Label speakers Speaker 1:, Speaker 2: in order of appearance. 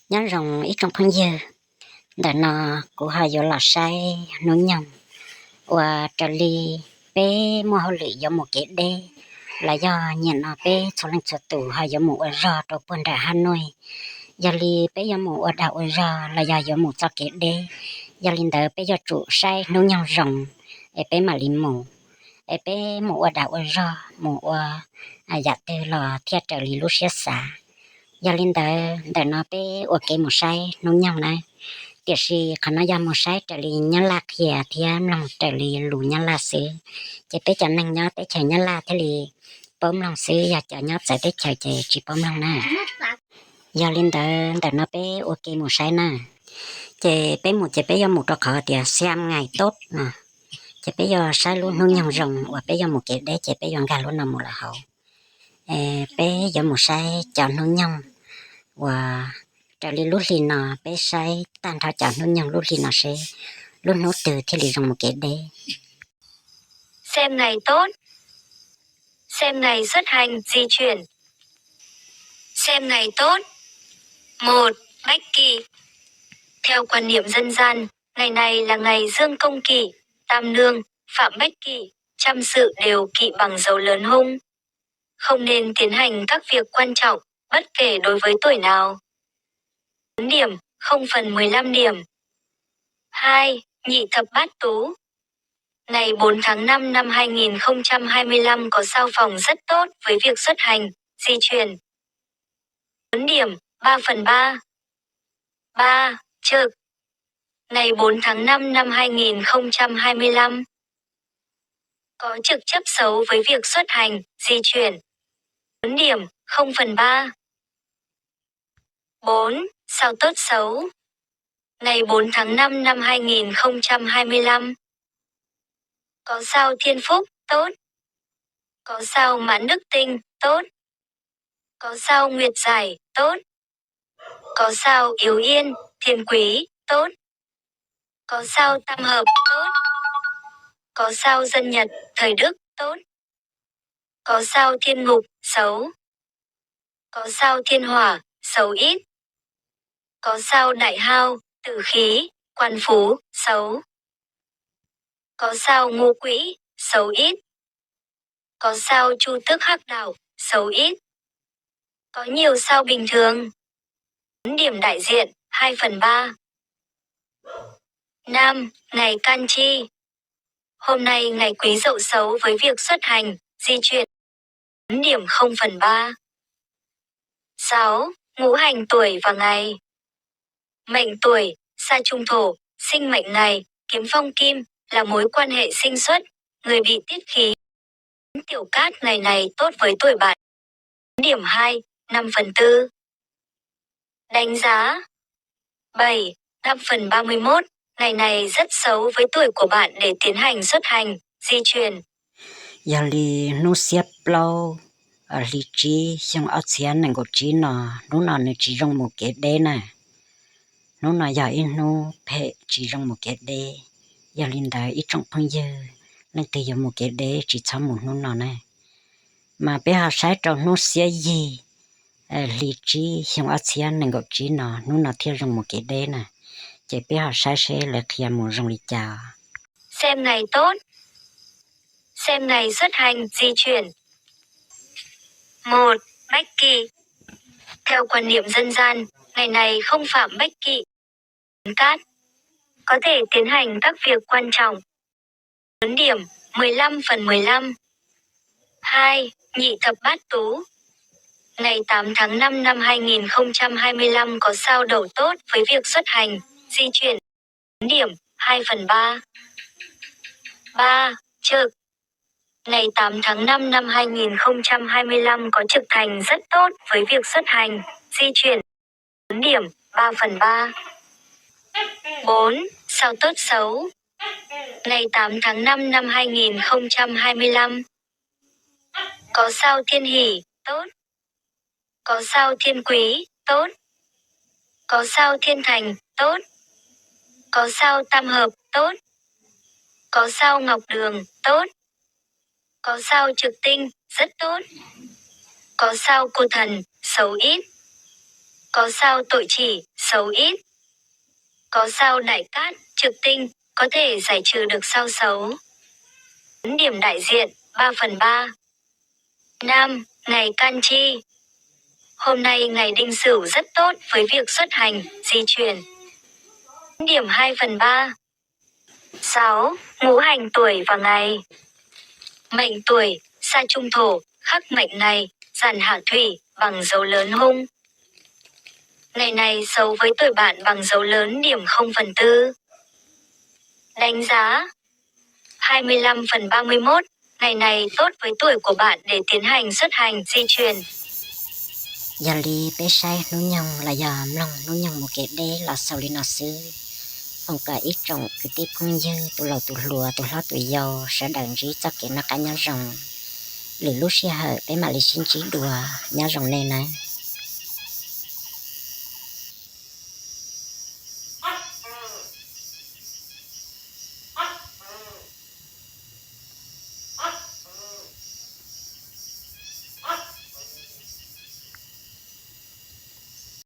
Speaker 1: nhớ rồng ít trong phong dư để nó của hai giờ là sai nó nhầm và trở đi bé mua hồ lì do một cái đê là do nhìn nó bé số lần số tủ hai giờ một ở rò trong quân đại Hà Nội giờ li bé giờ một ở đảo ở rò là giờ một cho cái đê giờ linh đỡ bé giờ trụ sai nó nhầm rồng ở bé mà linh mù ở bé một ở đảo ở rò một dạ từ là thiết trở li lúc xưa xa giờ linh đỡ nó bé ở cái một sai nó nhầm này tiệt sĩ khả năng giờ một sai trở li nhớ lạc hiện thì em lòng trở li lù nhớ lạc xí chỉ biết cho nên nhớ tới chờ nhớ lạc thế li bấm lòng xí giờ chờ nhớ sẽ tới chờ chỉ bấm lòng nè giờ linh đỡ nó bé ok một sai nè chỉ bé giờ một trò khờ thì xem ngày tốt nè chỉ bé giờ sai luôn nó nhầm rồng và bé giờ một cái đấy chỉ bé giờ gà luôn nằm một là hậu bé giờ một sai chọn nó nhầm và trở li lúc li nọ bé sai tan thao chọn nó nhầm lúc li nọ sẽ lúc nó từ thì li rồng một cái đấy
Speaker 2: xem ngày tốt, xem ngày xuất hành di chuyển, xem ngày tốt. 1. Bách Kỷ. Theo quan niệm dân gian, ngày này là ngày Dương Công Kỷ, Tam Nương, Phạm Bách Kỷ, trăm sự đều kỵ bằng dấu lớn hung. Không nên tiến hành các việc quan trọng, bất kể đối với tuổi nào. 4 điểm, 0/15 điểm. 2. Nhị thập bát tú. Ngày 4 tháng 5 năm 2025 có sao phòng rất tốt với việc xuất hành, di chuyển. 4 điểm, 3/3. 3. Trực. Ngày 4 tháng 5 năm 2025 có trực chấp xấu với việc xuất hành, di chuyển. 4 điểm, 0/3. 4. Sao tốt xấu. Ngày 4 tháng 5 năm 2025 có sao thiên phúc, tốt. Có sao mãn đức tinh, tốt. Có sao nguyệt giải, tốt. Có sao yếu yên, thiên quý, tốt. Có sao tam hợp, tốt. Có sao dân nhật, thời đức, tốt. Có sao thiên ngục, xấu. Có sao thiên hỏa, xấu ít. Có sao đại hao, tử khí, quan phú, xấu. Có sao ngũ quỹ, xấu ít. Có sao chu tước hắc đảo, xấu ít. Có nhiều sao bình thường. 4 điểm đại diện, 2/3. Nam, ngày can chi. Hôm nay ngày quý dậu xấu với việc xuất hành, di chuyển. 4 điểm 0/3. 6. Ngũ hành tuổi và ngày. Mệnh tuổi, sa trung thổ, sinh mệnh ngày, kiếm phong kim, là mối quan hệ sinh xuất, người bị tiết khí. Tiểu cát ngày này tốt với tuổi bạn. 4 điểm 2, 5/4. Đánh giá. 7, 5/31. Ngày này rất xấu với tuổi của bạn để tiến hành xuất hành, di chuyển.
Speaker 1: giờ li nó xếp lâu ở li chi xong ở xe này có chi nó này chỉ trong một cái đê này nó giờ in nó phải chỉ trong một cái đê giờ linh đại ít trong phong dư nên từ giờ một cái đê chỉ chăm một nó này mà bây giờ sai trong nó xe gì li chi xong ở xe này có chi nó theo trong một cái đê này chỉ bây giờ sai sẽ là khi một trong li chào
Speaker 2: Xem ngày tốt. Xem ngày xuất hành, di chuyển. 1. Bách Kỷ. Theo quan niệm dân gian, ngày này không phạm Bách Kỷ, cát, có thể tiến hành các việc quan trọng. 4 điểm, 15/15. 2. Nhị thập bát tú. Ngày 8 tháng 5 năm 2025 có sao đậu tốt với việc xuất hành, di chuyển. 4 điểm, 2/3. 3. Trực. Ngày 8 tháng 5 năm 2025 có trực thành rất tốt với việc xuất hành, di chuyển. 4 điểm, 3/3. 4. Sao tốt xấu. Ngày 8 tháng 5 năm 2025 có sao thiên hỷ, tốt. Có sao thiên quý, tốt. Có sao thiên thành, tốt. Có sao tam hợp, tốt. Có sao ngọc đường, tốt. Có sao trực tinh, rất tốt. Có sao cô thần, xấu ít. Có sao tội chỉ, xấu ít. Có sao đại cát, trực tinh, có thể giải trừ được sao xấu. Điểm đại diện, 3/3. Nam, ngày can chi. Hôm nay ngày đinh sửu rất tốt với việc xuất hành, di chuyển. Điểm 2/3. 6. Ngũ hành tuổi và ngày. Mệnh tuổi, sa trung thổ, khắc mệnh này, giản hạ thủy, bằng dấu lớn hung. Ngày này xấu với tuổi bạn bằng dấu lớn điểm 0/4. Đánh giá 25/31. Ngày này tốt với tuổi của bạn để tiến hành xuất hành, di chuyển.
Speaker 1: Giờ li bé sai nó nhông là giờ lòng nó nhông một cái đê là sau li nó sư. Ông cả ít trồng cái tiếp không dư tụi lầu tụi lùa tụi lót tụi dầu sẽ đàn rí cho cái nó cả nhau rồng. Lì lúc xe hở bé mà lì xin chỉ đùa nhau rồng này này.